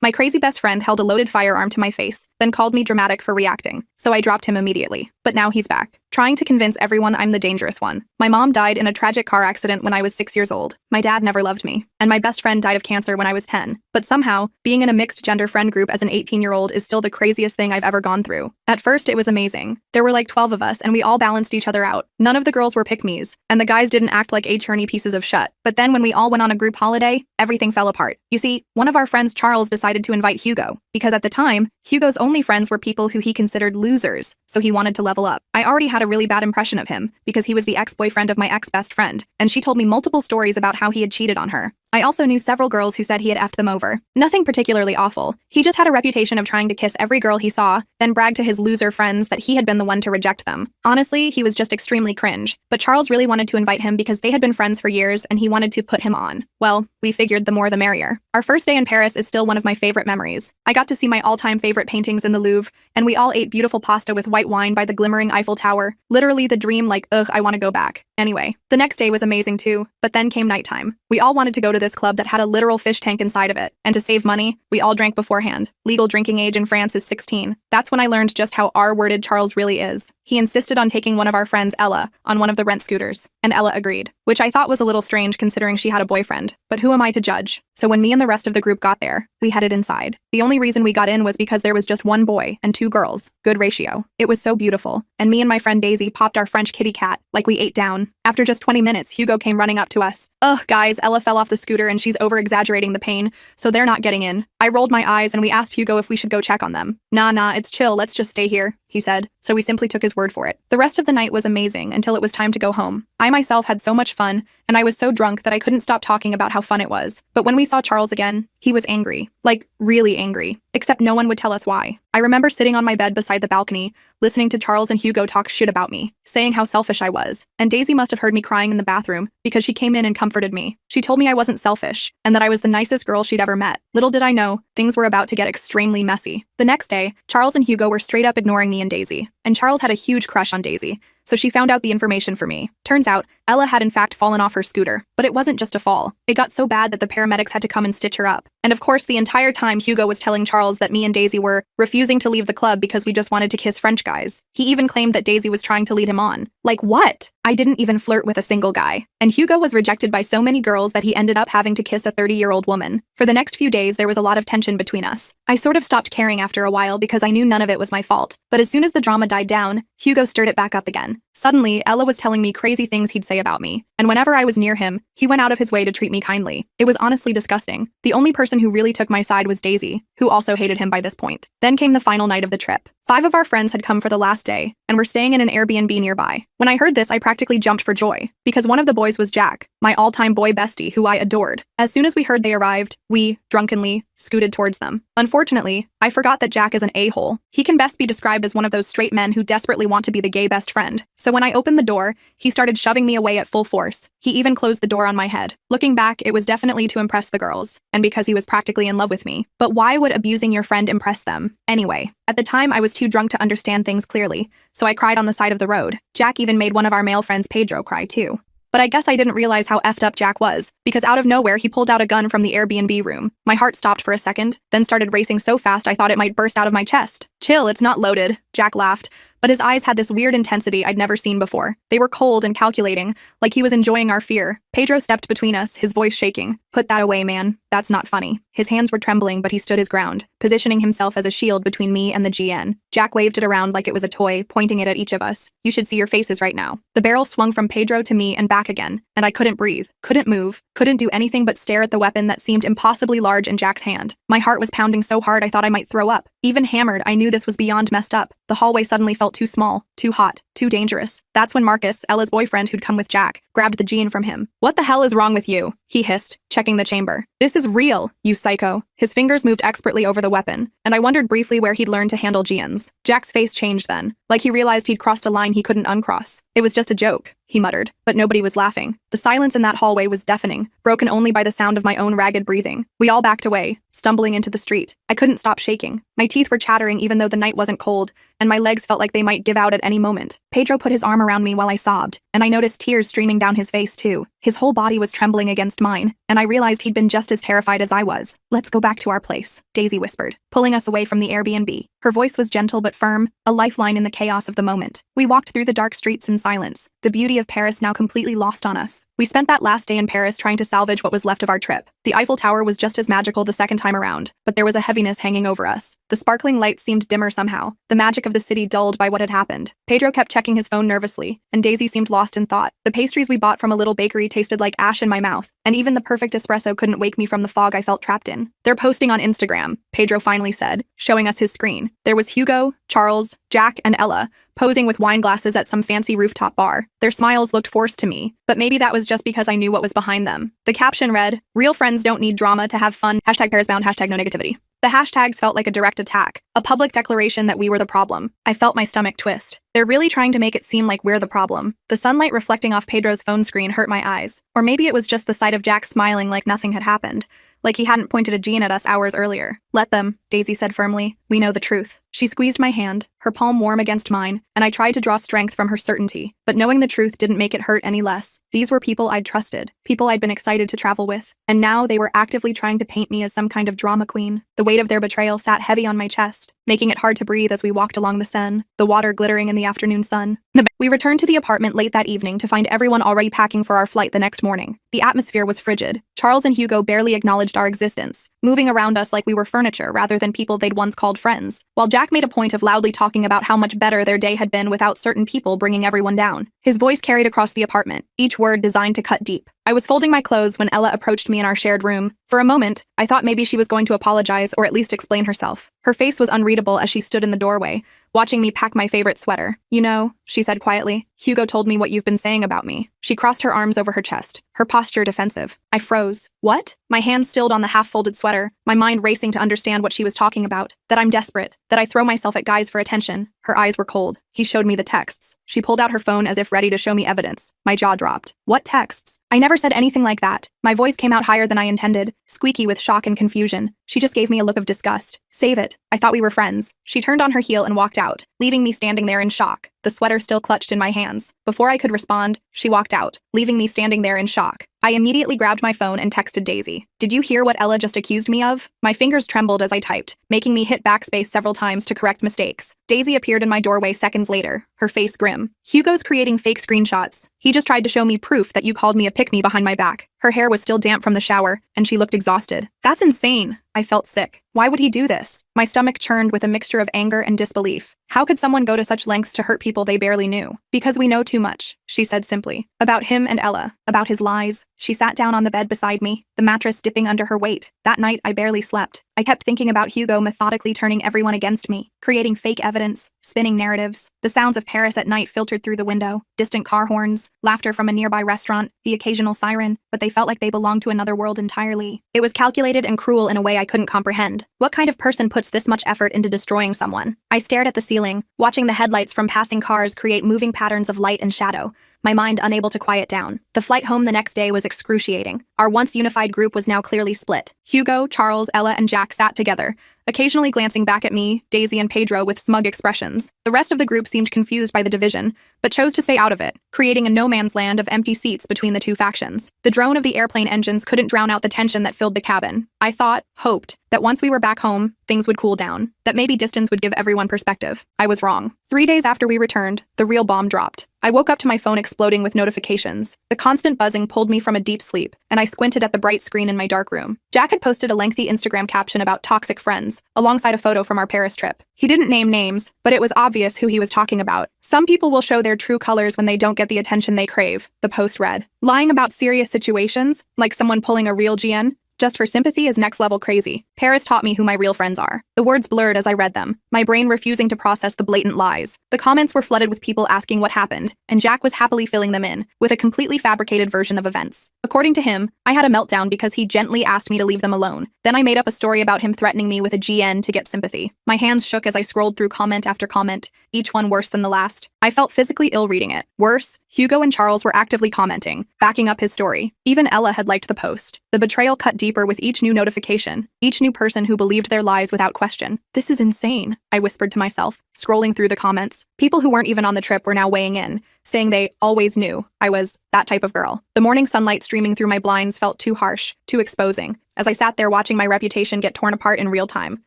My crazy best friend held a loaded firearm to my face, then called me dramatic for reacting, so I dropped him immediately. But now he's back, trying to convince everyone I'm the dangerous one. My mom died in a tragic car accident when I was 6 years old. My dad never loved me, and my best friend died of cancer when I was 10. But somehow, being in a mixed gender friend group as an 18-year-old is still the craziest thing I've ever gone through. At first, it was amazing. There were like 12 of us, and we all balanced each other out. None of the girls were pick-me's, and the guys didn't act like attorney pieces of shit. But then when we all went on a group holiday, everything fell apart. You see, one of our friends, Charles, decided to invite Hugo, because at the time, Hugo's only friends were people who he considered losers, so he wanted to level up. I already had a really bad impression of him, because he was the ex-boyfriend of my ex-best friend, and she told me multiple stories about how he had cheated on her. I also knew several girls who said he had effed them over. Nothing particularly awful. He just had a reputation of trying to kiss every girl he saw, then brag to his loser friends that he had been the one to reject them. Honestly, he was just extremely cringe, but Charles really wanted to invite him because they had been friends for years and he wanted to put him on. Well, we figured the more the merrier. Our first day in Paris is still one of my favorite memories. I got to see my all-time favorite paintings in the Louvre, and we all ate beautiful pasta with white wine by the glimmering Eiffel Tower. Literally the dream, like, ugh, I want to go back. Anyway, the next day was amazing too, but then came nighttime. We all wanted to go to this club that had a literal fish tank inside of it, and to save money, we all drank beforehand. Legal drinking age in France is 16. That's when I learned just how R-worded Charles really is. He insisted on taking one of our friends, Ella, on one of the rent scooters, and Ella agreed, which I thought was a little strange considering she had a boyfriend, but who am I to judge? So when me and the rest of the group got there, we headed inside. The only reason we got in was because there was just one boy and 2 girls. Good ratio. It was so beautiful, and me and my friend Daisy popped our French kitty cat like we ate down. After just 20 minutes, Hugo came running up to us. Ugh, guys, Ella fell off the scooter and she's over-exaggerating the pain, so they're not getting in. I rolled my eyes and we asked Hugo if we should go check on them. Nah, it's chill, let's just stay here, he said, so we simply took his word for it. The rest of the night was amazing until it was time to go home. I myself had so much fun, and I was so drunk that I couldn't stop talking about how fun it was. But when we saw Charles again, he was angry. Like, really angry. Except no one would tell us why. I remember sitting on my bed beside the balcony, listening to Charles and Hugo talk shit about me, saying how selfish I was. And Daisy must have heard me crying in the bathroom, because she came in and comforted me. She told me I wasn't selfish, and that I was the nicest girl she'd ever met. Little did I know, things were about to get extremely messy. The next day, Charles and Hugo were straight up ignoring me and Daisy. And Charles had a huge crush on Daisy, so she found out the information for me. Turns out, Ella had in fact fallen off her scooter, but it wasn't just a fall. It got so bad that the paramedics had to come and stitch her up. And of course, the entire time Hugo was telling Charles that me and Daisy were refusing to leave the club because we just wanted to kiss French guys. He even claimed that Daisy was trying to lead him on. Like what? I didn't even flirt with a single guy. And Hugo was rejected by so many girls that he ended up having to kiss a 30-year-old woman. For the next few days, there was a lot of tension between us. I sort of stopped caring after a while because I knew none of it was my fault. But as soon as the drama died down, Hugo stirred it back up again. Suddenly, Ella was telling me crazy things he'd say about me. And whenever I was near him, he went out of his way to treat me kindly. It was honestly disgusting. The only person who really took my side was Daisy, who also hated him by this point. Then came the final night of the trip. 5 of our friends had come for the last day, and were staying in an Airbnb nearby. When I heard this, I practically jumped for joy, because one of the boys was Jack, my all-time boy bestie who I adored. As soon as we heard they arrived, we, drunkenly, scooted towards them. Unfortunately, I forgot that Jack is an a-hole. He can best be described as one of those straight men who desperately want to be the gay best friend. So when I opened the door, he started shoving me away at full force. He even closed the door on my head. Looking back, it was definitely to impress the girls, and because he was practically in love with me. But why would abusing your friend impress them? Anyway, at the time I was too drunk to understand things clearly, so I cried on the side of the road. Jack even made one of our male friends, Pedro, cry too. But I guess I didn't realize how effed up Jack was, because out of nowhere he pulled out a gun from the Airbnb room. My heart stopped for a second, then started racing so fast I thought it might burst out of my chest. Chill, it's not loaded, Jack laughed, but his eyes had this weird intensity I'd never seen before. They were cold and calculating, like he was enjoying our fear. Pedro stepped between us, his voice shaking. Put that away, man. That's not funny. His hands were trembling, but he stood his ground, positioning himself as a shield between me and the GN. Jack waved it around like it was a toy, pointing it at each of us. You should see your faces right now. The barrel swung from Pedro to me and back again, and I couldn't breathe, couldn't move, couldn't do anything but stare at the weapon that seemed impossibly large in Jack's hand. My heart was pounding so hard I thought I might throw up. Even hammered, I knew this was beyond messed up. The hallway suddenly felt too small, too hot, too dangerous. That's when Marcus, Ella's boyfriend who'd come with Jack, grabbed the GN from him. What the hell is wrong with you? He hissed, checking the chamber. This is real, you psycho. His fingers moved expertly over the weapon, and I wondered briefly where he'd learned to handle GNs. Jack's face changed then, like he realized he'd crossed a line he couldn't uncross. It was just a joke, he muttered, but nobody was laughing. The silence in that hallway was deafening, broken only by the sound of my own ragged breathing. We all backed away, stumbling into the street. I couldn't stop shaking. My teeth were chattering even though the night wasn't cold, and my legs felt like they might give out at any moment. Pedro put his arm around me while I sobbed, and I noticed tears streaming down his face too. His whole body was trembling against mine, and I realized he'd been just as terrified as I was. "Let's go back to our place," Daisy whispered, pulling us away from the Airbnb. Her voice was gentle but firm, a lifeline in the chaos of the moment. We walked through the dark streets in silence, the beauty of Paris now completely lost on us. We spent that last day in Paris trying to salvage what was left of our trip. The Eiffel Tower was just as magical the second time around, but there was a heaviness hanging over us. The sparkling lights seemed dimmer somehow, the magic of the city dulled by what had happened. Pedro kept checking his phone nervously, and Daisy seemed lost in thought. The pastries we bought from a little bakery tasted like ash in my mouth, and even the perfect espresso couldn't wake me from the fog I felt trapped in. "They're posting on Instagram," Pedro finally said, showing us his screen. There was Hugo, Charles, Jack, and Ella, posing with wine glasses at some fancy rooftop bar. Their smiles looked forced to me, but maybe that was just because I knew what was behind them. The caption read, "Real friends don't need drama to have fun, #ParisBound, #no negativity." The hashtags felt like a direct attack, a public declaration that we were the problem. I felt my stomach twist. They're really trying to make it seem like we're the problem. The sunlight reflecting off Pedro's phone screen hurt my eyes. Or maybe it was just the sight of Jack smiling like nothing had happened, like he hadn't pointed a gene at us hours earlier. "Let them," Daisy said firmly. "We know the truth." She squeezed my hand, her palm warm against mine, and I tried to draw strength from her certainty. But knowing the truth didn't make it hurt any less. These were people I'd trusted, people I'd been excited to travel with, and now they were actively trying to paint me as some kind of drama queen. The weight of their betrayal sat heavy on my chest, making it hard to breathe as we walked along the Seine, the water glittering in the afternoon sun. We returned to the apartment late that evening to find everyone already packing for our flight the next morning. The atmosphere was frigid. Charles and Hugo barely acknowledged our existence, moving around us like we were furniture rather than people they'd once called friends, while Jack made a point of loudly talking about how much better their day had been without certain people bringing everyone down. His voice carried across the apartment, each word designed to cut deep. I was folding my clothes when Ella approached me in our shared room. For a moment, I thought maybe she was going to apologize or at least explain herself. Her face was unreadable as she stood in the doorway, watching me pack my favorite sweater. "You know," she said quietly, "Hugo told me what you've been saying about me." She crossed her arms over her chest, her posture defensive. I froze. "What?" My hand stilled on the half-folded sweater, my mind racing to understand what she was talking about. That I'm desperate, that I throw myself at guys for attention. Her eyes were cold. He showed me the texts. She pulled out her phone as if ready to show me evidence. My jaw dropped. "What texts?" "I never said anything like that." My voice came out higher than I intended, squeaky with shock and confusion. She just gave me a look of disgust. "Save it. I thought we were friends." She turned on her heel and walked out, leaving me standing there in shock, the sweater still clutched in my hands. Before I could respond, she walked out, leaving me standing there in shock. I immediately grabbed my phone and texted Daisy. "Did you hear what Ella just accused me of?" My fingers trembled as I typed, making me hit backspace several times to correct mistakes. Daisy appeared in my doorway seconds later, her face grim. "Hugo's creating fake screenshots. He just tried to show me proof that you called me a pick-me behind my back." Her hair was still damp from the shower, and she looked exhausted. "That's insane." I felt sick. Why would he do this? My stomach churned with a mixture of anger and disbelief. How could someone go to such lengths to hurt people they barely knew? "Because we know too much," she said simply. "About him and Ella, about his lies." She sat down on the bed beside me, the mattress dipping under her weight. That night, I barely slept. I kept thinking about Hugo methodically turning everyone against me, creating fake evidence, spinning narratives. The sounds of Paris at night filtered through the window, distant car horns, laughter from a nearby restaurant, the occasional siren, but they felt like they belonged to another world entirely. It was calculated and cruel in a way I couldn't comprehend. What kind of person puts this much effort into destroying someone? I stared at the ceiling, watching the headlights from passing cars create moving patterns of light and shadow, my mind unable to quiet down. The flight home the next day was excruciating. Our once unified group was now clearly split. Hugo, Charles, Ella, and Jack sat together, occasionally glancing back at me, Daisy, and Pedro with smug expressions. The rest of the group seemed confused by the division, but chose to stay out of it, creating a no-man's land of empty seats between the two factions. The drone of the airplane engines couldn't drown out the tension that filled the cabin. I thought, hoped, that once we were back home, things would cool down, that maybe distance would give everyone perspective. I was wrong. 3 days after we returned, the real bomb dropped. I woke up to my phone exploding with notifications. The constant buzzing pulled me from a deep sleep, and I squinted at the bright screen in my dark room. Jack had posted a lengthy Instagram caption about toxic friends, alongside a photo from our Paris trip. He didn't name names, but it was obvious who he was talking about. "Some people will show their true colors when they don't get the attention they crave," the post read. "Lying about serious situations, like someone pulling a real GN, just for sympathy is next-level crazy. Paris taught me who my real friends are." The words blurred as I read them, my brain refusing to process the blatant lies. The comments were flooded with people asking what happened, and Jack was happily filling them in, with a completely fabricated version of events. According to him, I had a meltdown because he gently asked me to leave them alone. Then I made up a story about him threatening me with a GN to get sympathy. My hands shook as I scrolled through comment after comment, each one worse than the last. I felt physically ill reading it. Worse, Hugo and Charles were actively commenting, backing up his story. Even Ella had liked the post. The betrayal cut deeper with each new notification, each new person who believed their lies without question. This is insane, I whispered to myself, scrolling through the comments. People who weren't even on the trip were now weighing in, saying they always knew I was that type of girl. The morning sunlight streaming through my blinds felt too harsh, too exposing. As I sat there watching my reputation get torn apart in real time,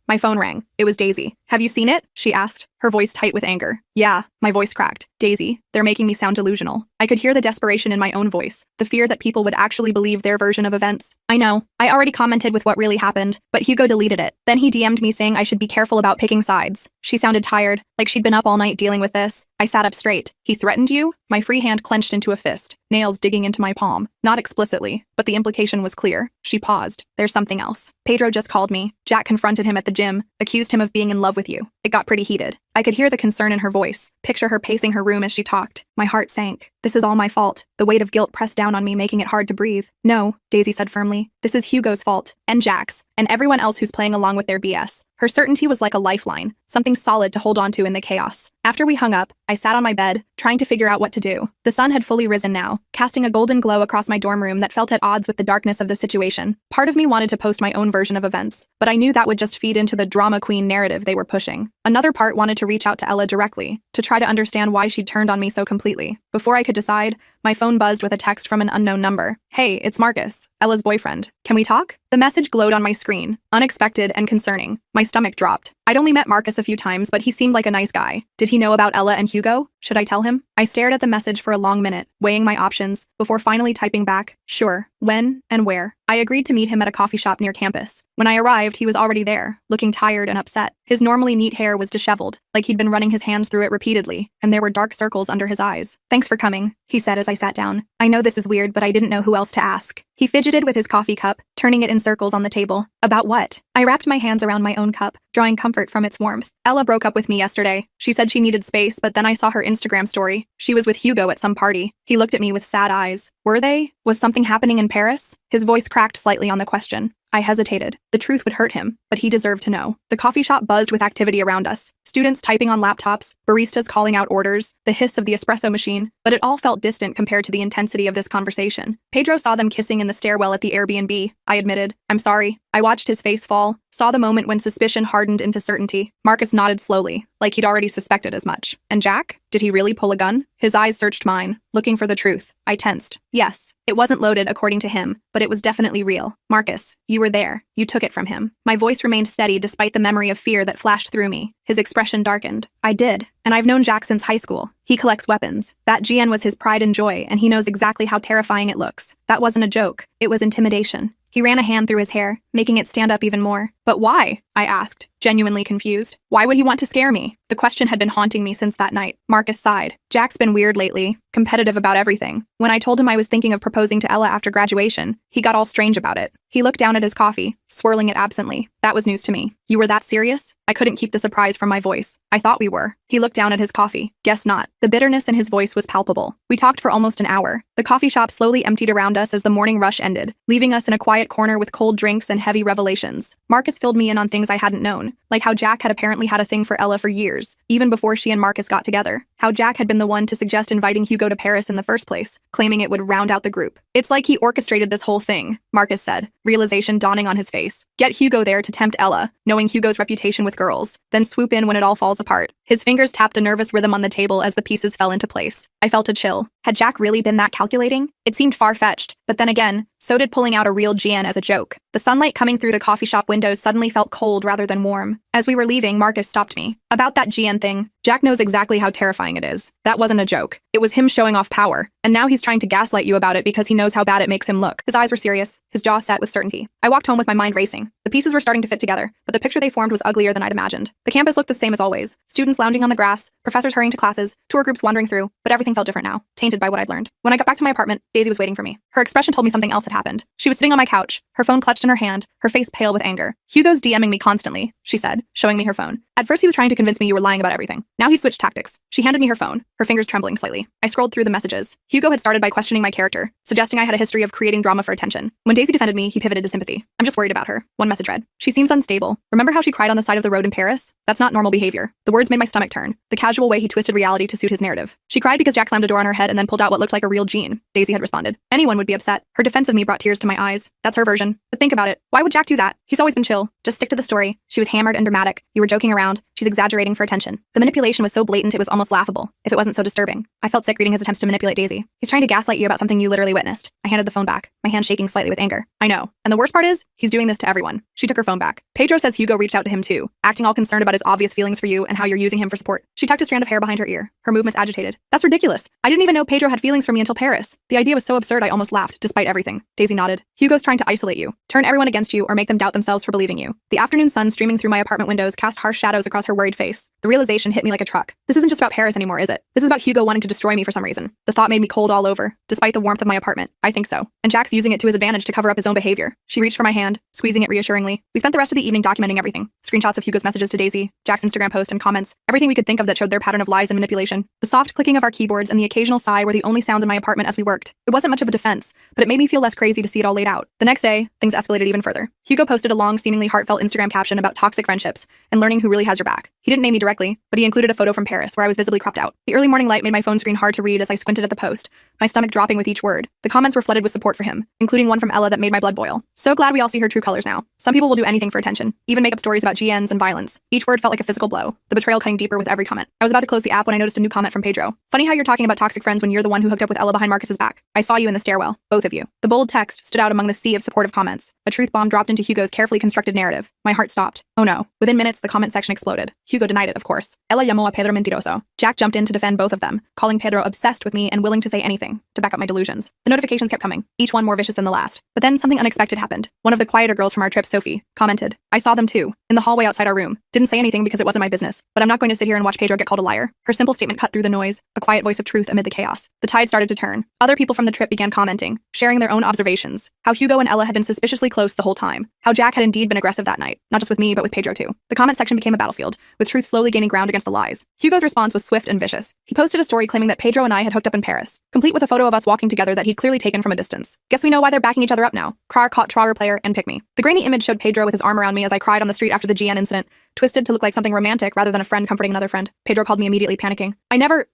my phone rang. It was Daisy. "Have you seen it?" she asked, her voice tight with anger. "Yeah," my voice cracked. "Daisy, they're making me sound delusional." I could hear the desperation in my own voice, the fear that people would actually believe their version of events. "I know. I already commented with what really happened, but Hugo deleted it. Then he DM'd me saying I should be careful about picking sides." She sounded tired, like she'd been up all night dealing with this. I sat up straight. "He threatened you?" My free hand clenched into a fist, nails digging into my palm. Not explicitly, but the implication was clear. She paused. "There's something else. Pedro just called me. Jack confronted him at the gym, accused him of being in love with you. It got pretty heated." I could hear the concern in her voice, picture her pacing her room as she talked. My heart sank. This is all my fault. The weight of guilt pressed down on me, making it hard to breathe. "No," Daisy said firmly. "This is Hugo's fault, and Jack's, and everyone else who's playing along with their BS." Her certainty was like a lifeline, something solid to hold onto in the chaos. After we hung up, I sat on my bed, trying to figure out what to do. The sun had fully risen now, casting a golden glow across my dorm room that felt at odds with the darkness of the situation. Part of me wanted to post my own version of events, but I knew that would just feed into the drama queen narrative they were pushing. Another part wanted to reach out to Ella directly, to try to understand why she'd turned on me so completely. Before I could decide, my phone buzzed with a text from an unknown number. "Hey, it's Marcus, Ella's boyfriend. Can we talk?" The message glowed on my screen, unexpected and concerning. My stomach dropped. I'd only met Marcus a few times, but he seemed like a nice guy. Did he know about Ella and Hugo? Should I tell him? I stared at the message for a long minute, weighing my options, before finally typing back, "Sure. When and where?" I agreed to meet him at a coffee shop near campus. When I arrived, he was already there, looking tired and upset. His normally neat hair was disheveled, like he'd been running his hands through it repeatedly, and there were dark circles under his eyes. "Thanks for coming," he said as I sat down. "I know this is weird, but I didn't know who else to ask." He fidgeted with his coffee cup, turning it in circles on the table. "About what?" I wrapped my hands around my own cup, drawing comfort from its warmth. "Ella broke up with me yesterday. She said she needed space, but then I saw her Instagram story. She was with Hugo at some party." He looked at me with sad eyes. "Were they? Was something happening in Paris?" His voice cracked slightly on the question. I hesitated. The truth would hurt him, but he deserved to know. The coffee shop buzzed with activity around us. Students typing on laptops, baristas calling out orders, the hiss of the espresso machine, but it all felt distant compared to the intensity of this conversation. "Pedro saw them kissing in the stairwell at the Airbnb," I admitted. "I'm sorry." I watched his face fall, saw the moment when suspicion hardened into certainty. Marcus nodded slowly, like he'd already suspected as much. "And Jack? Did he really pull a gun?" His eyes searched mine, looking for the truth. I tensed. Yes, it wasn't loaded according to him, but it was definitely real. "Marcus, you were there. You took it from him." My voice remained steady despite the memory of fear that flashed through me. His expression darkened. "I did, and I've known Jack since high school. He collects weapons. That GN was his pride and joy, and he knows exactly how terrifying it looks. That wasn't a joke. It was intimidation." He ran a hand through his hair, making it stand up even more. "But why?" I asked, genuinely confused. "Why would he want to scare me?" The question had been haunting me since that night. Marcus sighed. "Jack's been weird lately, competitive about everything. When I told him I was thinking of proposing to Ella after graduation, he got all strange about it." He looked down at his coffee, swirling it absently. That was news to me. "You were that serious?" I couldn't keep the surprise from my voice. "I thought we were." He looked down at his coffee. "Guess not." The bitterness in his voice was palpable. We talked for almost an hour. The coffee shop slowly emptied around us as the morning rush ended, leaving us in a quiet corner with cold drinks and heavy revelations. Marcus filled me in on things I hadn't known, like how Jack had apparently had a thing for Ella for years, even before she and Marcus got together. How Jack had been the one to suggest inviting Hugo to Paris in the first place, claiming it would round out the group. "It's like he orchestrated this whole thing," Marcus said, realization dawning on his face. "Get Hugo there to tempt Ella, knowing Hugo's reputation with girls, then swoop in when it all falls apart." His fingers tapped a nervous rhythm on the table as the pieces fell into place. I felt a chill. Had Jack really been that calculating? It seemed far-fetched, but then again, so did pulling out a real GN as a joke. The sunlight coming through the coffee shop windows suddenly felt cold rather than warm. As we were leaving, Marcus stopped me. "About that GN thing, Jack knows exactly how terrifying it is. That wasn't a joke. It was him showing off power, and now he's trying to gaslight you about it because he knows how bad it makes him look." His eyes were serious, his jaw set with certainty. I walked home with my mind racing. The pieces were starting to fit together, but the picture they formed was uglier than I'd imagined. The campus looked the same as always. Students lounging on the grass, professors hurrying to classes, tour groups wandering through, but everything felt different now, tainted by what I'd learned. When I got back to my apartment, Daisy was waiting for me. Her expression told me something else had happened. She was sitting on my couch, her phone clutched in her hand, her face pale with anger. "Hugo's DMing me constantly," she said. bed, showing me her phone. At first he was trying to convince me you were lying about everything. Now he switched tactics. She handed me her phone, her fingers trembling slightly. I scrolled through the messages. Hugo had started by questioning my character, suggesting I had a history of creating drama for attention. When Daisy defended me, he pivoted to sympathy. I'm just worried about her. One message read. She seems unstable. Remember how she cried on the side of the road in Paris? That's not normal behavior. The words made my stomach turn, the casual way he twisted reality to suit his narrative. She cried because Jack slammed a door on her head and then pulled out what looked like a real gene. Daisy had responded. Anyone would be upset. Her defense of me brought tears to my eyes. That's her version. But think about it. Why would Jack do that? He's always been chill. Just stick to the story. She was hammered and dramatic. You were joking around. She's exaggerating for attention. The manipulation was so blatant it was almost laughable, if it wasn't so disturbing. I felt sick reading his attempts to manipulate Daisy. He's trying to gaslight you about something you literally witnessed. I handed the phone back, my hand shaking slightly with anger. I know. And the worst part is, he's doing this to everyone. She took her phone back. Pedro says Hugo reached out to him too, acting all concerned about his obvious feelings for you and how you're using him for support. She tucked a strand of hair behind her ear, her movements agitated. That's ridiculous. I didn't even know Pedro had feelings for me until Paris. The idea was so absurd I almost laughed, despite everything. Daisy nodded. Hugo's trying to isolate you, turn everyone against you, or make them doubt themselves for believing you. The afternoon sun streaming through my apartment windows cast harsh shadows across her worried face. The realization hit me like a truck. This isn't just about Paris anymore, is it? This is about Hugo wanting to destroy me for some reason. The thought made me cold all over, despite the warmth of my apartment. I think so. And Jack's using it to his advantage to cover up his own behavior. She reached for my hand, squeezing it reassuringly. We spent the rest of the evening documenting everything. Screenshots of Hugo's messages to Daisy, Jack's Instagram post and comments, everything we could think of that showed their pattern of lies and manipulation. The soft clicking of our keyboards and the occasional sigh were the only sounds in my apartment as we worked. It wasn't much of a defense, but it made me feel less crazy to see it all laid out. The next day, things escalated even further. Hugo posted a long, seemingly heartfelt Instagram caption about toxic friendships and learning who really has your back. He didn't name me directly, but he included a photo from Paris where I was visibly cropped out. The early morning light made my phone screen hard to read as I squinted at the post, my stomach dropping with each word. The comments were flooded with support for him, including one from Ella that made my blood boil. So glad we all see her true colors now. Some people will do anything for attention, even make up stories about GNs and violence. Each word felt like a physical blow, the betrayal cutting deeper with every comment. I was about to close the app when I noticed a new comment from Pedro. Funny how you're talking about toxic friends when you're the one who hooked up with Ella behind Marcus's back. I saw you in the stairwell, both of you. The bold text stood out among the sea of supportive comments. A truth bomb dropped into Hugo's carefully constructed narrative. My heart stopped. Oh no. Within minutes, the comment section exploded. Hugo denied it, of course. Ella llamó a Pedro mentiroso. Jack jumped in to defend both of them, calling Pedro obsessed with me and willing to say anything to back up my delusions. The notifications kept coming, each one more vicious than the last. But then something unexpected happened. One of the quieter girls from our trip, Sophie, commented. I saw them too, in the hallway outside our room. Didn't say anything because it wasn't my business, but I'm not going to sit here and watch Pedro get called a liar. Her simple statement cut through the noise, a quiet voice of truth amid the chaos. The tide started to turn. Other people from the trip began commenting, sharing their own observations. How Hugo and Ella had been suspiciously close the whole time. How Jack had indeed been aggressive that night, not just with me, but with Pedro too. The comment section became a battlefield, with truth slowly gaining ground against the lies. Hugo's response was swift and vicious. He posted a story claiming that Pedro and I had hooked up in Paris, complete with a photo of us walking together that he'd clearly taken from a distance. Guess we know why they're backing each other up now. Krar caught Trawer player and pick me. The grainy image showed Pedro with his arm around me as I cried on the street after the GN incident, twisted to look like something romantic rather than a friend comforting another friend. Pedro called me immediately, panicking.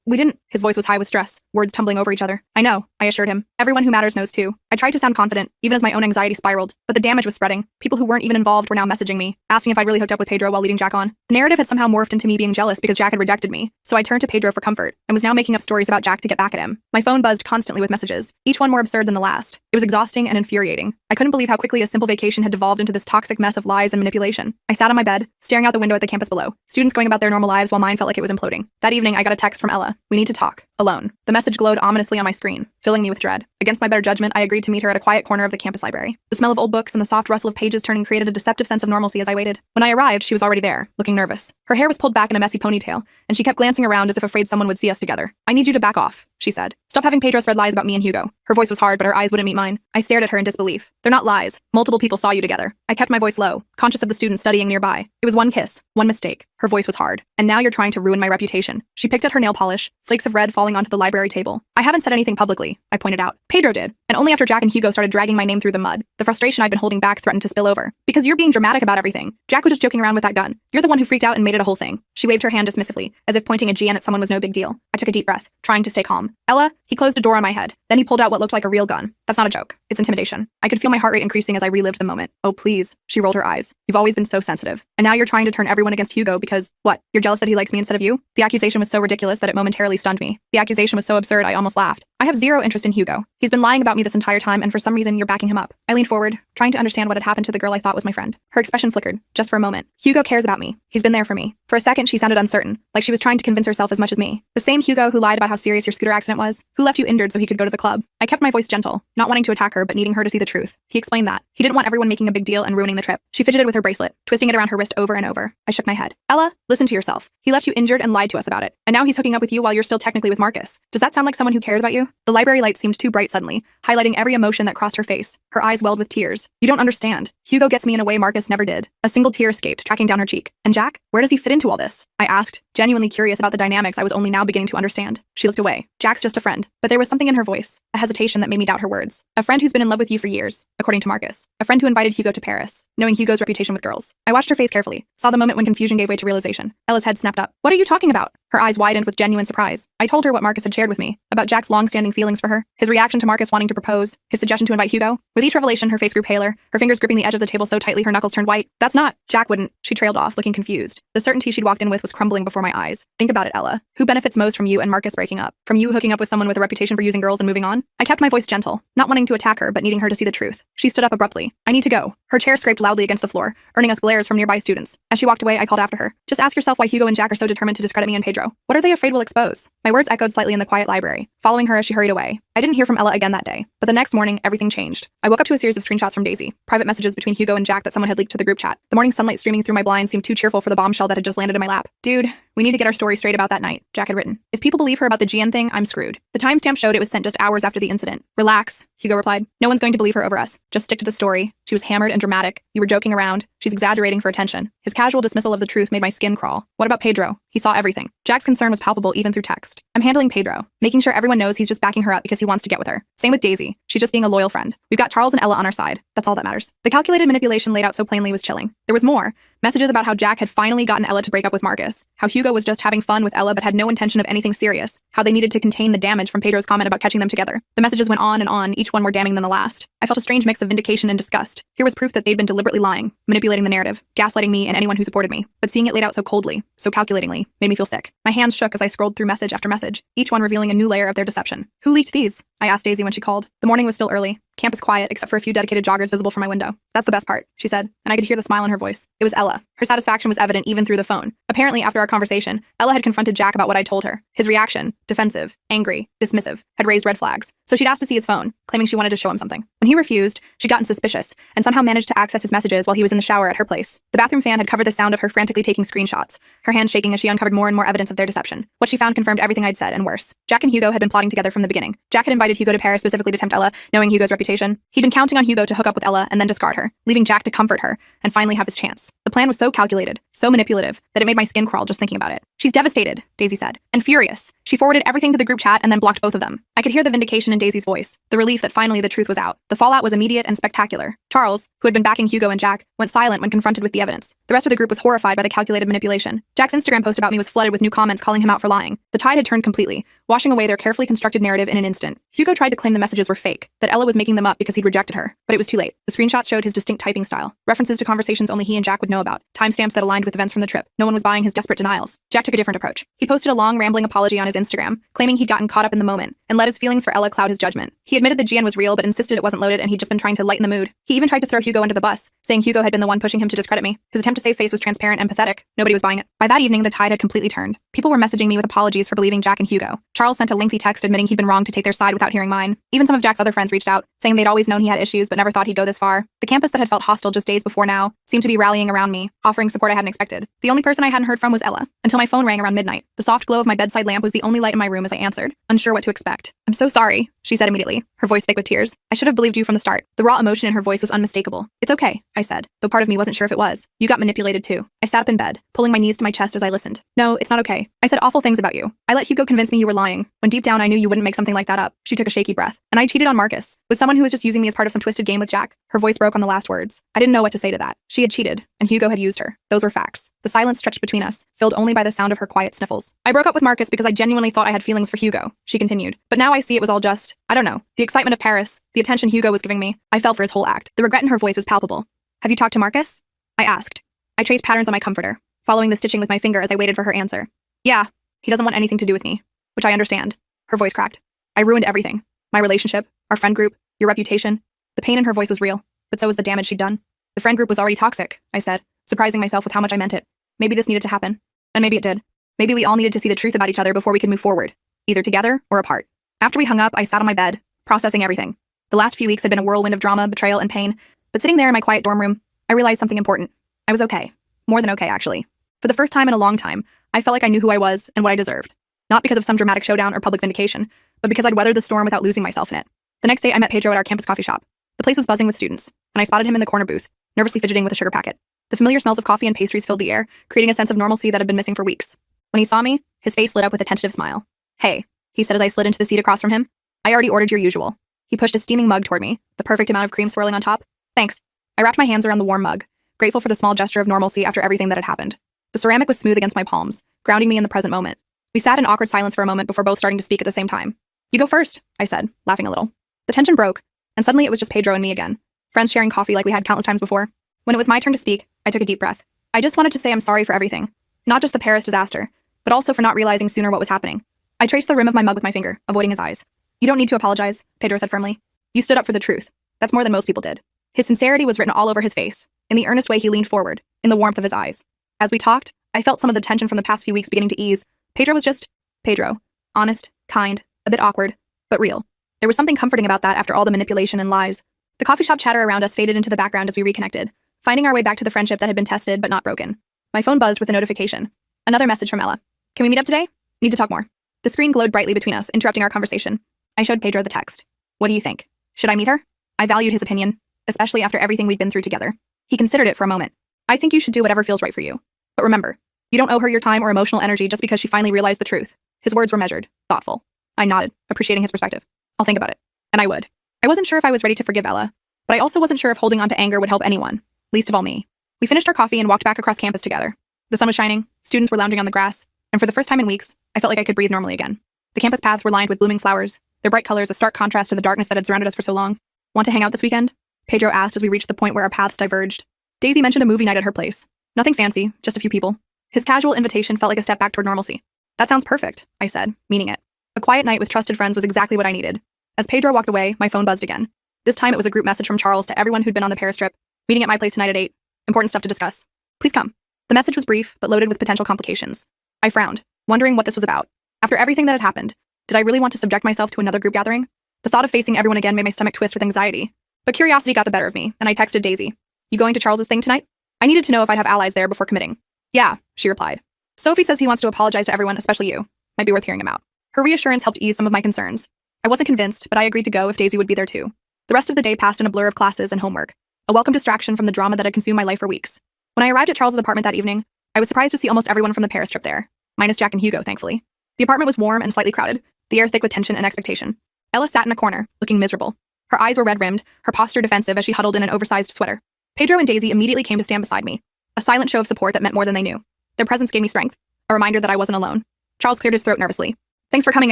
We didn't. His voice was high with stress, words tumbling over each other. I know, I assured him. Everyone who matters knows too. I tried to sound confident, even as my own anxiety spiraled, but the damage was spreading. People who weren't even involved were now messaging me, asking if I'd really hooked up with Pedro while leading Jack on. The narrative had somehow morphed into me being jealous because Jack had rejected me, so I turned to Pedro for comfort, and was now making up stories about Jack to get back at him. My phone buzzed constantly with messages, each one more absurd than the last. It was exhausting and infuriating. I couldn't believe how quickly a simple vacation had devolved into this toxic mess of lies and manipulation. I sat on my bed, staring out the window at the campus below, students going about their normal lives while mine felt like it was imploding. That evening, I got a text from Ella. We need to talk. Alone. The message glowed ominously on my screen, filling me with dread. Against my better judgment, I agreed to meet her at a quiet corner of the campus library. The smell of old books and the soft rustle of pages turning created a deceptive sense of normalcy as I waited. When I arrived, she was already there, looking nervous. Her hair was pulled back in a messy ponytail, and she kept glancing around as if afraid someone would see us together. I need you to back off, she said. Stop having Pedro spread lies about me and Hugo. Her voice was hard, but her eyes wouldn't meet mine. I stared at her in disbelief. They're not lies. Multiple people saw you together. I kept my voice low, conscious of the students studying nearby. It was one kiss, one mistake. Her voice was hard. And now you're trying to ruin my reputation. She picked at her nail polish, flakes of red falling onto the library table. I haven't said anything publicly, I pointed out. Pedro did. And only after Jack and Hugo started dragging my name through the mud. The frustration I'd been holding back threatened to spill over. Because you're being dramatic about everything. Jack was just joking around with that gun. You're the one who freaked out and made it a whole thing. She waved her hand dismissively, as if pointing a GN at someone was no big deal. I took a deep breath, trying to stay calm. Ella, he closed a door on my head. Then he pulled out what looked like a real gun. That's not a joke. It's intimidation. I could feel my heart rate increasing as I relived the moment. Oh, please. She rolled her eyes. You've always been so sensitive. And now you're trying to turn everyone against Hugo because, what? You're jealous that he likes me instead of you? The accusation was so ridiculous that it momentarily stunned me. The accusation was so absurd I almost laughed. I have zero interest in Hugo. He's been lying about me this entire time, and for some reason you're backing him up. I leaned forward, trying to understand what had happened to the girl I thought was my friend. Her expression flickered, just for a moment. Hugo cares about me. He's been there for me. For a second, she sounded uncertain, like she was trying to convince herself as much as me. The same Hugo who lied about how serious your scooter accident was, who left you injured so he could go to the club. I kept my voice gentle, not wanting to attack her, but needing her to see the truth. He explained that. He didn't want everyone making a big deal and ruining the trip. She fidgeted with her bracelet, twisting it around her wrist over and over. I shook my head. Ella, listen to yourself. He left you injured and lied to us about it. And now he's hooking up with you while you're still technically with Marcus. Does that sound like someone who cares about you? you? The library light seemed too bright suddenly, highlighting every emotion that crossed her face. Her eyes welled with tears. You don't understand. Hugo gets me in a way Marcus never did. A single tear escaped, tracking down her cheek. And Jack? Where does he fit into all this? I asked, genuinely curious about the dynamics I was only now beginning to understand. She looked away. Jack's just a friend. But there was something in her voice, a hesitation that made me doubt her words. A friend who's been in love with you for years, according to Marcus. A friend who invited Hugo to Paris, knowing Hugo's reputation with girls. I watched her face carefully, saw the moment when confusion gave way to realization. Ella's head snapped up. What are you talking about? Her eyes widened with genuine surprise. I told her what Marcus had shared with me, about Jack's long-standing feelings for her, his reaction to Marcus wanting to propose, his suggestion to invite Hugo. With each revelation, her face grew paler, her fingers gripping the edge of the table so tightly her knuckles turned white. That's not. Jack wouldn't. She trailed off, looking confused. The certainty she'd walked in with was crumbling before my eyes. Think about it, Ella. Who benefits most from you and Marcus breaking up? From you hooking up with someone with a reputation for using girls and moving on? I kept my voice gentle, not wanting to attack her, but needing her to see the truth. She stood up abruptly. I need to go. Her chair scraped loudly against the floor, earning us glares from nearby students. As she walked away, I called after her. Just ask yourself why Hugo and Jack are so determined to discredit me and Pedro. What are they afraid will expose? My words echoed slightly in the quiet library, following her as she hurried away. I didn't hear from Ella again that day, but the next morning, everything changed. I woke up to a series of screenshots from Daisy, private messages between Hugo and Jack that someone had leaked to the group chat. The morning sunlight streaming through my blinds seemed too cheerful for the bombshell that had just landed in my lap. Dude, we need to get our story straight about that night, Jack had written. If people believe her about the GN thing, I'm screwed. The timestamp showed it was sent just hours after the incident. Relax, Hugo replied. No one's going to believe her over us. Just stick to the story. She was hammered and dramatic. You were joking around. She's exaggerating for attention. His casual dismissal of the truth made my skin crawl. What about Pedro? He saw everything. Jack's concern was palpable even through text. I'm handling Pedro, making sure everyone knows he's just backing her up because he wants to get with her. Same with Daisy. She's just being a loyal friend. We've got Charles and Ella on our side. That's all that matters. The calculated manipulation laid out so plainly was chilling. There was more. Messages about how Jack had finally gotten Ella to break up with Marcus, how Hugo was just having fun with Ella but had no intention of anything serious, how they needed to contain the damage from Pedro's comment about catching them together. The messages went on and on, each one more damning than the last. I felt a strange mix of vindication and disgust. Here was proof that they'd been deliberately lying, manipulating the narrative, gaslighting me and anyone who supported me. But seeing it laid out so coldly, so calculatingly, made me feel sick. My hands shook as I scrolled through message after message, each one revealing a new layer of their deception. Who leaked these? I asked Daisy when she called. The morning was still early. Campus quiet, except for a few dedicated joggers visible from my window. That's the best part, she said, and I could hear the smile in her voice. It was Ella. Her satisfaction was evident even through the phone. Apparently, after our conversation, Ella had confronted Jack about what I told her. His reaction, defensive, angry, dismissive, had raised red flags. So she'd asked to see his phone, claiming she wanted to show him something. When he refused, she'd gotten suspicious, and somehow managed to access his messages while he was in the shower at her place. The bathroom fan had covered the sound of her frantically taking screenshots, her hand shaking as she uncovered more and more evidence of their deception. What she found confirmed everything I'd said, and worse. Jack and Hugo had been plotting together from the beginning. Jack had invited Hugo to Paris specifically to tempt Ella, knowing Hugo's reputation. He'd been counting on Hugo to hook up with Ella and then discard her, leaving Jack to comfort her and finally have his chance. The plan was so calculated, so manipulative, that it made my skin crawl just thinking about it. She's devastated, Daisy said, and furious. She forwarded everything to the group chat and then blocked both of them. I could hear the vindication in Daisy's voice, the relief that finally the truth was out. The fallout was immediate and spectacular. Charles, who had been backing Hugo and Jack, went silent when confronted with the evidence. The rest of the group was horrified by the calculated manipulation. Jack's Instagram post about me was flooded with new comments calling him out for lying. The tide had turned completely, washing away their carefully constructed narrative in an instant. Hugo tried to claim the messages were fake, that Ella was making them up because he'd rejected her, but it was too late. The screenshots showed his distinct typing style, references to conversations only he and Jack would know about, timestamps that aligned with events from the trip. No one was buying his desperate denials. Jack took a different approach. He posted a long, rambling apology on his Instagram, claiming he'd gotten caught up in the moment, and let his feelings for Ella cloud his judgment. He admitted the GN was real, but insisted it wasn't loaded and he'd just been trying to lighten the mood. He even tried to throw Hugo under the bus, saying Hugo had been the one pushing him to discredit me. His attempt to save face was transparent and pathetic. Nobody was buying it. By that evening, the tide had completely turned. People were messaging me with apologies for believing Jack and Hugo. Charles sent a lengthy text admitting he'd been wrong to take their side without hearing mine. Even some of Jack's other friends reached out, saying they'd always known he had issues but never thought he'd go this far. The campus that had felt hostile just days before now seemed to be rallying around me, offering support I hadn't expected. The only person I hadn't heard from was Ella, until my phone rang around midnight. The soft glow of my bedside lamp was the only light in my room as I answered, unsure what to expect. I'm so sorry, she said immediately, her voice thick with tears. I should have believed you from the start. The raw emotion in her voice was unmistakable. It's okay, I said, though part of me wasn't sure if it was. You got manipulated too. I sat up in bed, pulling my knees to my chest as I listened. No, it's not okay. I said awful things about you. I let Hugo convince me you were lying, when deep down I knew you wouldn't make something like that up. She took a shaky breath. And I cheated on Marcus, with someone who was just using me as part of some twisted game with Jack. Her voice broke on the last words. I didn't know what to say to that. She had cheated, and Hugo had used her. Those were facts. The silence stretched between us, filled only by the sound of her quiet sniffles. I broke up with Marcus because I genuinely thought I had feelings for Hugo, she continued. But now I see it was all just, I don't know, the excitement of Paris, the attention Hugo was giving me. I fell for his whole act. The regret in her voice was palpable. Have you talked to Marcus? I asked. I traced patterns on my comforter, following the stitching with my finger as I waited for her answer. Yeah, he doesn't want anything to do with me, which I understand. Her voice cracked. I ruined everything. My relationship, our friend group, your reputation. The pain in her voice was real, but so was the damage she'd done. The friend group was already toxic, I said, surprising myself with how much I meant it. Maybe this needed to happen. And maybe it did. Maybe we all needed to see the truth about each other before we could move forward, either together or apart. After we hung up, I sat on my bed, processing everything. The last few weeks had been a whirlwind of drama, betrayal, and pain, but sitting there in my quiet dorm room, I realized something important. I was okay. More than okay, actually. For the first time in a long time, I felt like I knew who I was and what I deserved. Not because of some dramatic showdown or public vindication, but because I'd weathered the storm without losing myself in it. The next day, I met Pedro at our campus coffee shop. The place was buzzing with students, and I spotted him in the corner booth, nervously fidgeting with a sugar packet. The familiar smells of coffee and pastries filled the air, creating a sense of normalcy that had been missing for weeks. When he saw me, his face lit up with a tentative smile. "Hey," he said as I slid into the seat across from him. "I already ordered your usual." He pushed a steaming mug toward me, the perfect amount of cream swirling on top. "Thanks." I wrapped my hands around the warm mug, grateful for the small gesture of normalcy after everything that had happened. The ceramic was smooth against my palms, grounding me in the present moment. We sat in awkward silence for a moment before both starting to speak at the same time. "You go first," I said, laughing a little. The tension broke, and suddenly it was just Pedro and me again, friends sharing coffee like we had countless times before. When it was my turn to speak, I took a deep breath. I just wanted to say I'm sorry for everything. Not just the Paris disaster, but also for not realizing sooner what was happening. I traced the rim of my mug with my finger, avoiding his eyes. "You don't need to apologize," Pedro said firmly. "You stood up for the truth. That's more than most people did." His sincerity was written all over his face, in the earnest way he leaned forward, in the warmth of his eyes. As we talked, I felt some of the tension from the past few weeks beginning to ease. Pedro was just Pedro. Honest, kind, a bit awkward, but real. There was something comforting about that after all the manipulation and lies. The coffee shop chatter around us faded into the background as we reconnected, finding our way back to the friendship that had been tested but not broken. My phone buzzed with a notification. Another message from Ella. "Can we meet up today? Need to talk more." The screen glowed brightly between us, interrupting our conversation. I showed Pedro the text. "What do you think? Should I meet her?" I valued his opinion, especially after everything we'd been through together. He considered it for a moment. "I think you should do whatever feels right for you. But remember, you don't owe her your time or emotional energy just because she finally realized the truth." His words were measured, thoughtful. I nodded, appreciating his perspective. "I'll think about it." And I would. I wasn't sure if I was ready to forgive Ella, but I also wasn't sure if holding on to anger would help anyone, least of all me. We finished our coffee and walked back across campus together. The sun was shining, students were lounging on the grass, and for the first time in weeks, I felt like I could breathe normally again. The campus paths were lined with blooming flowers, their bright colors a stark contrast to the darkness that had surrounded us for so long. "Want to hang out this weekend?" Pedro asked as we reached the point where our paths diverged. Daisy mentioned a movie night at her place. Nothing fancy, just a few people. His casual invitation felt like a step back toward normalcy. "That sounds perfect," I said, meaning it. A quiet night with trusted friends was exactly what I needed. As Pedro walked away, my phone buzzed again. This time it was a group message from Charles to everyone who'd been on the Paris trip. "Meeting at my place tonight at 8. Important stuff to discuss. Please come." The message was brief, but loaded with potential complications. I frowned, wondering what this was about. After everything that had happened, did I really want to subject myself to another group gathering? The thought of facing everyone again made my stomach twist with anxiety. But curiosity got the better of me, and I texted Daisy. "You going to Charles's thing tonight?" I needed to know if I'd have allies there before committing. "Yeah," she replied. "Sophie says he wants to apologize to everyone, especially you. Might be worth hearing him out." Her reassurance helped ease some of my concerns. I wasn't convinced, but I agreed to go if Daisy would be there too. The rest of the day passed in a blur of classes and homework, a welcome distraction from the drama that had consumed my life for weeks. When I arrived at Charles's apartment that evening, I was surprised to see almost everyone from the Paris trip there, minus Jack and Hugo, thankfully. The apartment was warm and slightly crowded, the air thick with tension and expectation. Ella sat in a corner, looking miserable. Her eyes were red-rimmed, her posture defensive as she huddled in an oversized sweater. Pedro and Daisy immediately came to stand beside me, a silent show of support that meant more than they knew. Their presence gave me strength, a reminder that I wasn't alone. Charles cleared his throat nervously. "Thanks for coming,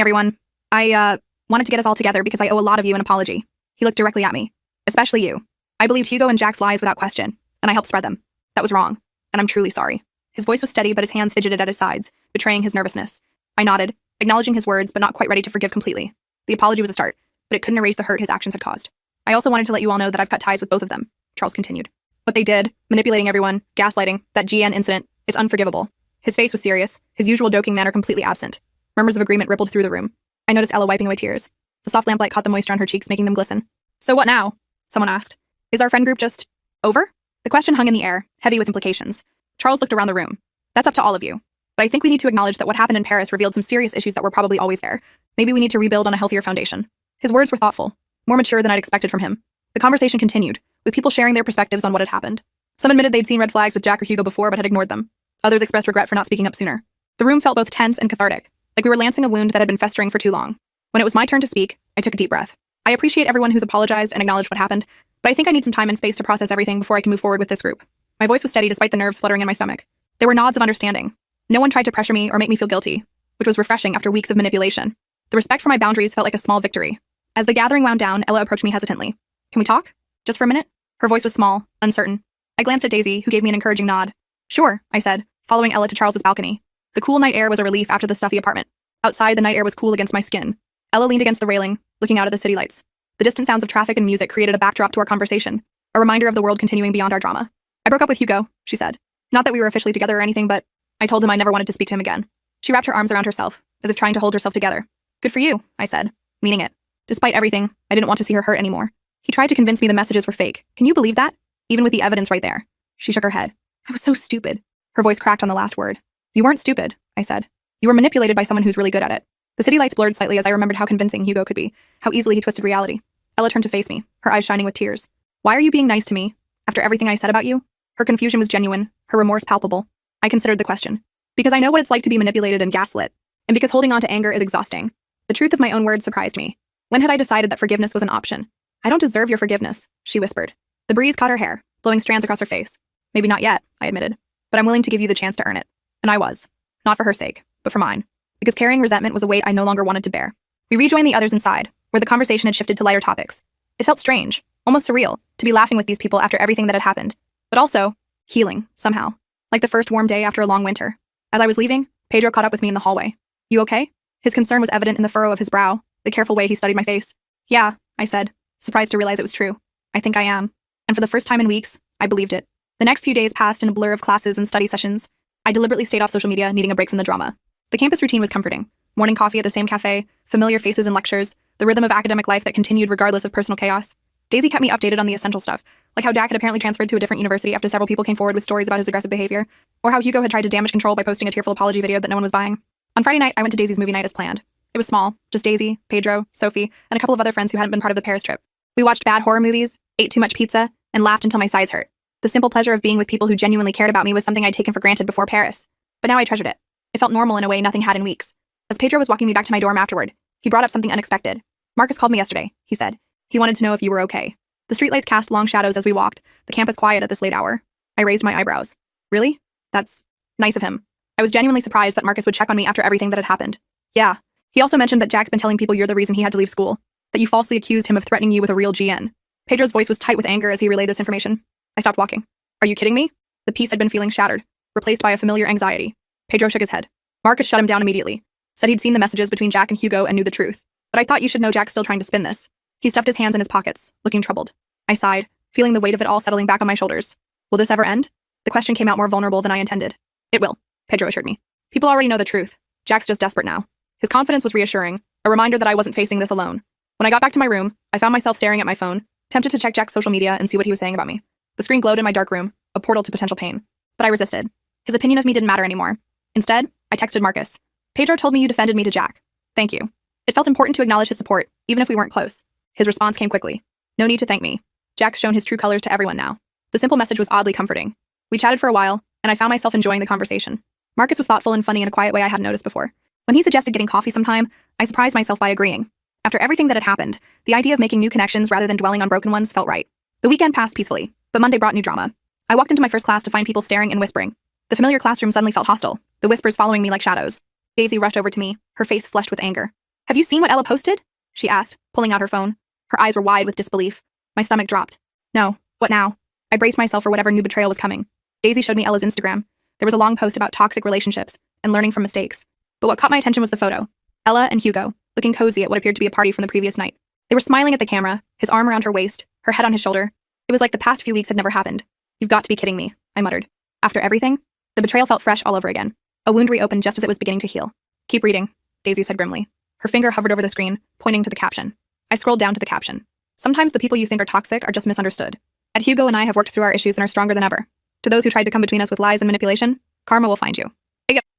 everyone. I wanted to get us all together because I owe a lot of you an apology." He looked directly at me. "Especially you. I believed Hugo and Jack's lies without question, and I helped spread them. That was wrong, and I'm truly sorry." His voice was steady, but his hands fidgeted at his sides, betraying his nervousness. I nodded, acknowledging his words, but not quite ready to forgive completely. The apology was a start, but it couldn't erase the hurt his actions had caused. "I also wanted to let you all know that I've cut ties with both of them," Charles continued. "What they did, manipulating everyone, gaslighting, that GN incident, it's unforgivable." His face was serious, his usual joking manner completely absent. Murmurs of agreement rippled through the room. I noticed Ella wiping away tears. The soft lamplight caught the moisture on her cheeks, making them glisten. "So what now?" someone asked. "Is our friend group just over?" The question hung in the air, heavy with implications. Charles looked around the room. "That's up to all of you. But I think we need to acknowledge that what happened in Paris revealed some serious issues that were probably always there. Maybe we need to rebuild on a healthier foundation." His words were thoughtful, more mature than I'd expected from him. The conversation continued, with people sharing their perspectives on what had happened. Some admitted they'd seen red flags with Jack or Hugo before but had ignored them. Others expressed regret for not speaking up sooner. The room felt both tense and cathartic, like we were lancing a wound that had been festering for too long. When it was my turn to speak, I took a deep breath. I appreciate everyone who's apologized and acknowledged what happened, but I think I need some time and space to process everything before I can move forward with this group. My voice was steady despite the nerves fluttering in my stomach. There were nods of understanding. No one tried to pressure me or make me feel guilty, which was refreshing after weeks of manipulation. The respect for my boundaries felt like a small victory. As the gathering wound down, Ella approached me hesitantly. "Can we talk? Just for a minute?" Her voice was small, uncertain. I glanced at Daisy, who gave me an encouraging nod. "Sure," I said, following Ella to Charles's balcony. The cool night air was a relief after the stuffy apartment. Outside, the night air was cool against my skin. Ella leaned against the railing, looking out at the city lights. The distant sounds of traffic and music created a backdrop to our conversation, a reminder of the world continuing beyond our drama. "I broke up with Hugo," she said. "Not that we were officially together or anything, but I told him I never wanted to speak to him again." She wrapped her arms around herself, as if trying to hold herself together. "Good for you," I said, meaning it. Despite everything, I didn't want to see her hurt anymore. He tried to convince me the messages were fake. Can you believe that? Even with the evidence right there. She shook her head. "I was so stupid." Her voice cracked on the last word. "You weren't stupid," I said. "You were manipulated by someone who's really good at it." The city lights blurred slightly as I remembered how convincing Hugo could be, how easily he twisted reality. Ella turned to face me, her eyes shining with tears. Why are you being nice to me? After everything I said about you? Her confusion was genuine, her remorse palpable. I considered the question. Because I know what it's like to be manipulated and gaslit. And because holding on to anger is exhausting. The truth of my own words surprised me. When had I decided that forgiveness was an option? I don't deserve your forgiveness, she whispered. The breeze caught her hair, blowing strands across her face. Maybe not yet, I admitted. But I'm willing to give you the chance to earn it. And I was. Not for her sake, but for mine. Because carrying resentment was a weight I no longer wanted to bear. We rejoined the others inside, where the conversation had shifted to lighter topics. It felt strange, almost surreal, to be laughing with these people after everything that had happened. But also, healing, somehow. Like the first warm day after a long winter. As I was leaving, Pedro caught up with me in the hallway. You okay? His concern was evident in the furrow of his brow, the careful way he studied my face. Yeah, I said, surprised to realize it was true. I think I am. And for the first time in weeks, I believed it. The next few days passed in a blur of classes and study sessions. I deliberately stayed off social media, needing a break from the drama. The campus routine was comforting. Morning coffee at the same cafe, familiar faces in lectures, the rhythm of academic life that continued regardless of personal chaos. Daisy kept me updated on the essential stuff, like how Dak had apparently transferred to a different university after several people came forward with stories about his aggressive behavior, or how Hugo had tried to damage control by posting a tearful apology video that no one was buying. On Friday night, I went to Daisy's movie night as planned. It was small, just Daisy, Pedro, Sophie, and a couple of other friends who hadn't been part of the Paris trip. We watched bad horror movies, ate too much pizza, and laughed until my sides hurt. The simple pleasure of being with people who genuinely cared about me was something I'd taken for granted before Paris. But now I treasured it. It felt normal in a way nothing had in weeks. As Pedro was walking me back to my dorm afterward, he brought up something unexpected. Marcus called me yesterday, he said. He wanted to know if you were okay. The streetlights cast long shadows as we walked, the campus quiet at this late hour. I raised my eyebrows. Really? That's nice of him. I was genuinely surprised that Marcus would check on me after everything that had happened. Yeah. He also mentioned that Jack's been telling people you're the reason he had to leave school, that you falsely accused him of threatening you with a real GN. Pedro's voice was tight with anger as he relayed this information. I stopped walking. Are you kidding me? The peace had been feeling shattered, replaced by a familiar anxiety. Pedro shook his head. Marcus shut him down immediately. Said he'd seen the messages between Jack and Hugo and knew the truth. But I thought you should know Jack's still trying to spin this. He stuffed his hands in his pockets, looking troubled. I sighed, feeling the weight of it all settling back on my shoulders. Will this ever end? The question came out more vulnerable than I intended. It will, Pedro assured me. People already know the truth. Jack's just desperate now. His confidence was reassuring, a reminder that I wasn't facing this alone. When I got back to my room, I found myself staring at my phone, tempted to check Jack's social media and see what he was saying about me. The screen glowed in my dark room, a portal to potential pain. But I resisted. His opinion of me didn't matter anymore. Instead, I texted Marcus. Pedro told me you defended me to Jack. Thank you. It felt important to acknowledge his support, even if we weren't close. His response came quickly. No need to thank me. Jack's shown his true colors to everyone now. The simple message was oddly comforting. We chatted for a while, and I found myself enjoying the conversation. Marcus was thoughtful and funny in a quiet way I hadn't noticed before. When he suggested getting coffee sometime, I surprised myself by agreeing. After everything that had happened, the idea of making new connections rather than dwelling on broken ones felt right. The weekend passed peacefully, but Monday brought new drama. I walked into my first class to find people staring and whispering. The familiar classroom suddenly felt hostile, the whispers following me like shadows. Daisy rushed over to me, her face flushed with anger. Have you seen what Ella posted? She asked, pulling out her phone. Her eyes were wide with disbelief. My stomach dropped. No, what now? I braced myself for whatever new betrayal was coming. Daisy showed me Ella's Instagram. There was a long post about toxic relationships and learning from mistakes. But what caught my attention was the photo. Ella and Hugo, looking cozy at what appeared to be a party from the previous night. They were smiling at the camera, his arm around her waist, her head on his shoulder. It was like the past few weeks had never happened. You've got to be kidding me, I muttered. After everything, the betrayal felt fresh all over again. A wound reopened just as it was beginning to heal. Keep reading, Daisy said grimly. Her finger hovered over the screen, pointing to the caption. I scrolled down to the caption. Sometimes the people you think are toxic are just misunderstood. And Hugo and I have worked through our issues and are stronger than ever. To those who tried to come between us with lies and manipulation, karma will find you.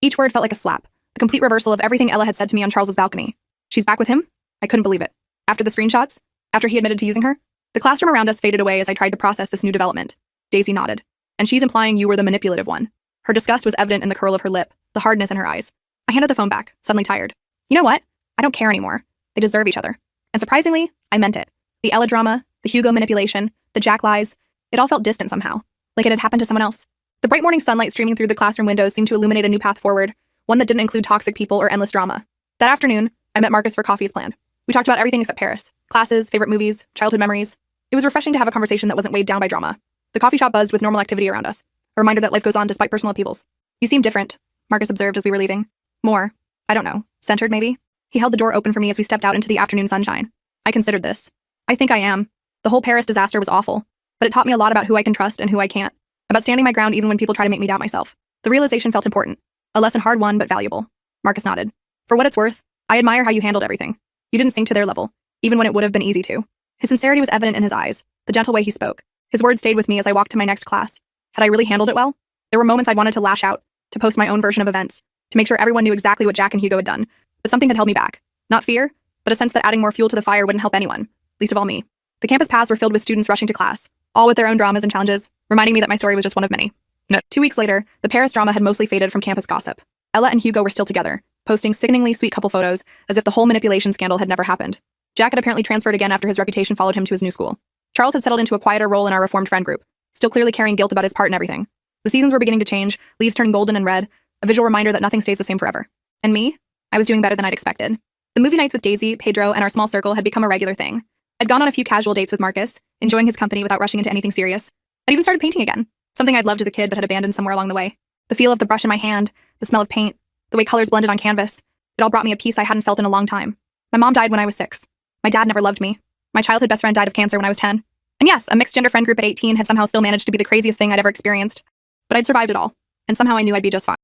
Each word felt like a slap, the complete reversal of everything Ella had said to me on Charles's balcony. She's back with him? I couldn't believe it. After the screenshots, after he admitted to using her, the classroom around us faded away as I tried to process this new development. Daisy nodded. And she's implying you were the manipulative one. Her disgust was evident in the curl of her lip, the hardness in her eyes. I handed the phone back, suddenly tired. You know what? I don't care anymore. They deserve each other. And surprisingly, I meant it. The Ella drama, the Hugo manipulation, the Jack lies, it all felt distant somehow, like it had happened to someone else. The bright morning sunlight streaming through the classroom windows seemed to illuminate a new path forward, one that didn't include toxic people or endless drama. That afternoon, I met Marcus for coffee as planned. We talked about everything except Paris. Classes, favorite movies, childhood memories. It was refreshing to have a conversation that wasn't weighed down by drama. The coffee shop buzzed with normal activity around us, a reminder that life goes on despite personal upheavals. You seem different, Marcus observed as we were leaving. More, I don't know, centered maybe? He held the door open for me as we stepped out into the afternoon sunshine. I considered this. I think I am. The whole Paris disaster was awful, but it taught me a lot about who I can trust and who I can't, about standing my ground even when people try to make me doubt myself. The realization felt important. A lesson hard won, but valuable. Marcus nodded. For what it's worth, I admire how you handled everything. You didn't sink to their level, even when it would have been easy to. His sincerity was evident in his eyes, the gentle way he spoke. His words stayed with me as I walked to my next class. Had I really handled it well? There were moments I'd wanted to lash out, to post my own version of events, to make sure everyone knew exactly what Jack and Hugo had done. But something had held me back. Not fear, but a sense that adding more fuel to the fire wouldn't help anyone, least of all me. The campus paths were filled with students rushing to class, all with their own dramas and challenges, reminding me that my story was just one of many. No. 2 weeks later, the Paris drama had mostly faded from campus gossip. Ella and Hugo were still together, posting sickeningly sweet couple photos as if the whole manipulation scandal had never happened. Jack had apparently transferred again after his reputation followed him to his new school. Charles had settled into a quieter role in our reformed friend group, still clearly carrying guilt about his part in everything. The seasons were beginning to change, leaves turning golden and red, a visual reminder that nothing stays the same forever. And me? I was doing better than I'd expected. The movie nights with Daisy, Pedro, and our small circle had become a regular thing. I'd gone on a few casual dates with Marcus, enjoying his company without rushing into anything serious. I'd even started painting again, something I'd loved as a kid but had abandoned somewhere along the way. The feel of the brush in my hand, the smell of paint, the way colors blended on canvas, it all brought me a peace I hadn't felt in a long time. My mom died when I was 6. My dad never loved me. My childhood best friend died of cancer when I was 10. And yes, a mixed-gender friend group at 18 had somehow still managed to be the craziest thing I'd ever experienced. But I'd survived it all, and somehow I knew I'd be just fine.